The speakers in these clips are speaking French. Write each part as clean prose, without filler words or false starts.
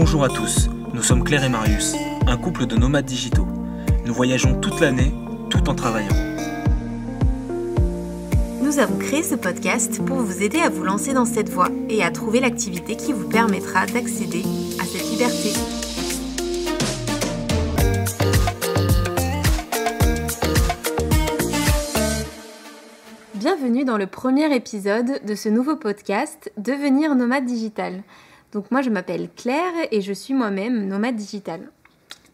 Bonjour à tous, nous sommes Claire et Marius, un couple de nomades digitaux. Nous voyageons toute l'année, tout en travaillant. Nous avons créé ce podcast pour vous aider à vous lancer dans cette voie et à trouver l'activité qui vous permettra d'accéder à cette liberté. Bienvenue dans le premier épisode de ce nouveau podcast « Devenir nomade digital ». Donc moi je m'appelle Claire et je suis moi-même nomade digital.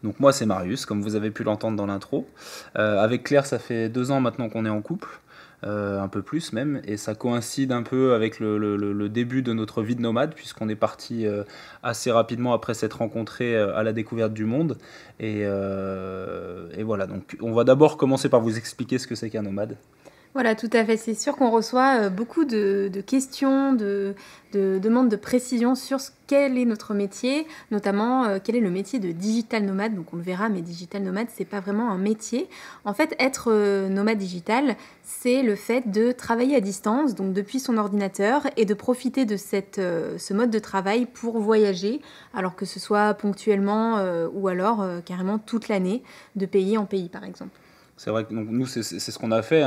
Donc moi c'est Marius, comme vous avez pu l'entendre dans l'intro. Avec Claire ça fait 2 ans maintenant qu'on est en couple, un peu plus même, et ça coïncide un peu avec le début de notre vie de nomade, puisqu'on est parti assez rapidement après s'être rencontrés à la découverte du monde. Et voilà, donc on va d'abord commencer par vous expliquer ce que c'est qu'un nomade. Voilà, tout à fait. C'est sûr qu'on reçoit beaucoup de questions, de demandes de précision sur quel est notre métier, notamment quel est le métier de digital nomade. Donc on le verra, mais digital nomade, c'est pas vraiment un métier. En fait, être nomade digital, c'est le fait de travailler à distance, donc depuis son ordinateur, et de profiter de ce mode de travail pour voyager, alors que ce soit ponctuellement ou alors carrément toute l'année, de pays en pays, par exemple. C'est vrai que donc, nous, c'est ce qu'on a fait,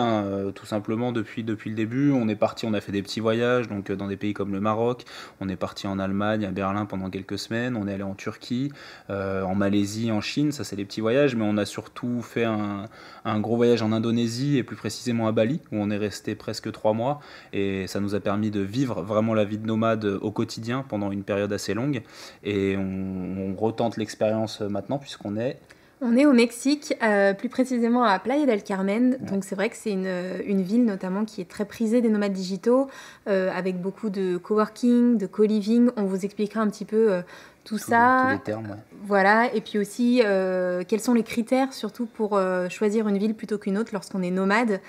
tout simplement depuis le début. On est parti, on a fait des petits voyages donc, dans des pays comme le Maroc. On est parti en Allemagne, à Berlin pendant quelques semaines. On est allé en Turquie, en Malaisie, en Chine. Ça, c'est des petits voyages. Mais on a surtout fait un gros voyage en Indonésie et plus précisément à Bali, où on est resté presque 3 mois. Et ça nous a permis de vivre vraiment la vie de nomade au quotidien pendant une période assez longue. Et on retente l'expérience maintenant puisqu'on est... On est au Mexique, plus précisément à Playa del Carmen. Ouais. Donc c'est vrai que c'est une ville notamment qui est très prisée des nomades digitaux, avec beaucoup de coworking, de co-living. On vous expliquera un petit peu tout ça. Tous les termes, ouais. Voilà, et puis aussi quels sont les critères surtout pour choisir une ville plutôt qu'une autre lorsqu'on est nomade.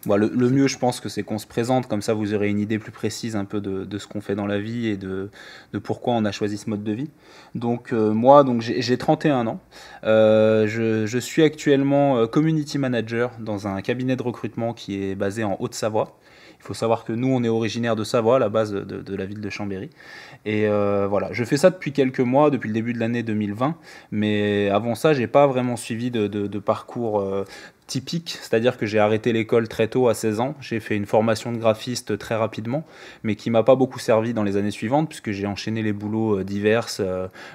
Bon, le mieux, je pense que c'est qu'on se présente, comme ça vous aurez une idée plus précise un peu de ce qu'on fait dans la vie et de pourquoi on a choisi ce mode de vie. Donc moi, j'ai 31 ans, je suis actuellement community manager dans un cabinet de recrutement qui est basé en Haute-Savoie. Il faut savoir que nous, on est originaire de Savoie, à la base de la ville de Chambéry. Et voilà, je fais ça depuis quelques mois, depuis le début de l'année 2020. Mais avant ça, j'ai pas vraiment suivi de parcours typique, c'est-à-dire que j'ai arrêté l'école très tôt, à 16 ans. J'ai fait une formation de graphiste très rapidement, mais qui m'a pas beaucoup servi dans les années suivantes, puisque j'ai enchaîné les boulots divers,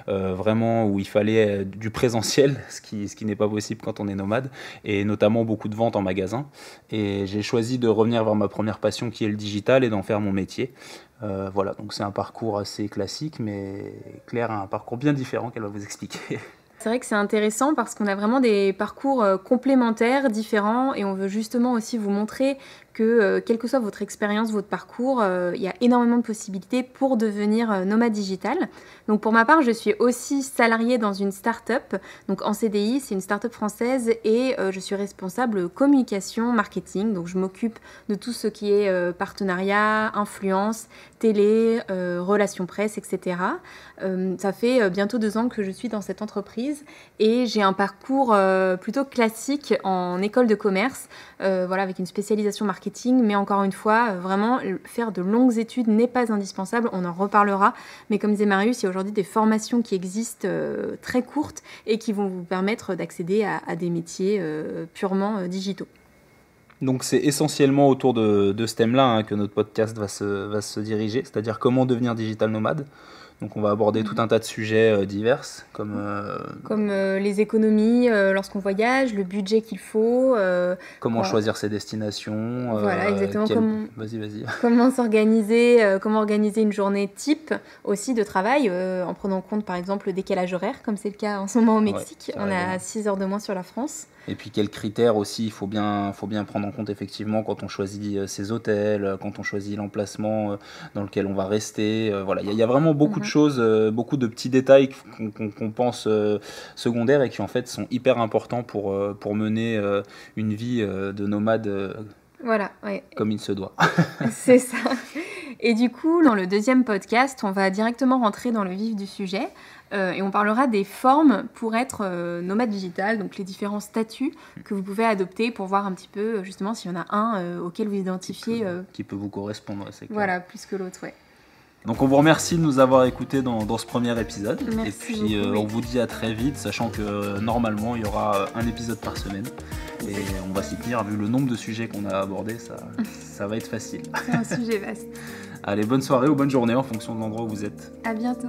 vraiment où il fallait du présentiel, ce qui n'est pas possible quand on est nomade, et notamment beaucoup de ventes en magasin. Et j'ai choisi de revenir vers ma première passion, qui est le digital, et d'en faire mon métier. Voilà, donc c'est un parcours assez classique, mais Claire a un parcours bien différent qu'elle va vous expliquer. C'est vrai que c'est intéressant parce qu'on a vraiment des parcours complémentaires, différents, et on veut justement aussi vous montrer que quelle que soit votre expérience, votre parcours, il y a énormément de possibilités pour devenir nomade digital. Donc pour ma part, je suis aussi salariée dans une start-up, donc en CDI, c'est une start-up française, et je suis responsable communication, marketing, donc je m'occupe de tout ce qui est partenariat, influence, télé, relations presse, etc. Ça fait bientôt 2 ans que je suis dans cette entreprise et j'ai un parcours plutôt classique en école de commerce, voilà, avec une spécialisation marketing, mais encore une fois, vraiment, faire de longues études n'est pas indispensable, on en reparlera, mais comme disait Marius, il y a aujourd'hui des formations qui existent très courtes et qui vont vous permettre d'accéder à des métiers purement digitaux. Donc c'est essentiellement autour de ce thème-là que notre podcast va se diriger, c'est-à-dire comment devenir digital nomade. Donc on va aborder tout un tas de sujets divers, comme les économies lorsqu'on voyage, le budget qu'il faut. Comment choisir ses destinations. Voilà, exactement. Vas-y. Comment s'organiser, comment organiser une journée type aussi de travail, en prenant en compte par exemple le décalage horaire, comme c'est le cas en ce moment au Mexique. Ouais, on a 6 heures de moins sur la France. Et puis quels critères aussi il faut bien prendre en compte effectivement quand on choisit ses hôtels, quand on choisit l'emplacement dans lequel on va rester. Voilà, il y a vraiment beaucoup de choses, beaucoup de petits détails qu'on pense secondaires et qui en fait sont hyper importants pour mener une vie de nomade voilà, ouais. Comme il se doit. C'est ça. Et du coup, dans le deuxième podcast, on va directement rentrer dans le vif du sujet. Et on parlera des formes pour être nomade digital, donc les différents statuts que vous pouvez adopter pour voir un petit peu justement s'il y en a un auquel vous identifiez. Qui peut vous correspondre, c'est clair. Voilà, plus que l'autre, ouais. Donc on vous remercie de nous avoir écoutés dans ce premier épisode. Merci et puis beaucoup, oui. on vous dit à très vite, sachant que normalement il y aura un épisode par semaine. Et on va s'y tenir, vu le nombre de sujets qu'on a abordés, ça va être facile. C'est un sujet vaste. Allez, bonne soirée ou bonne journée en fonction de l'endroit où vous êtes. À bientôt.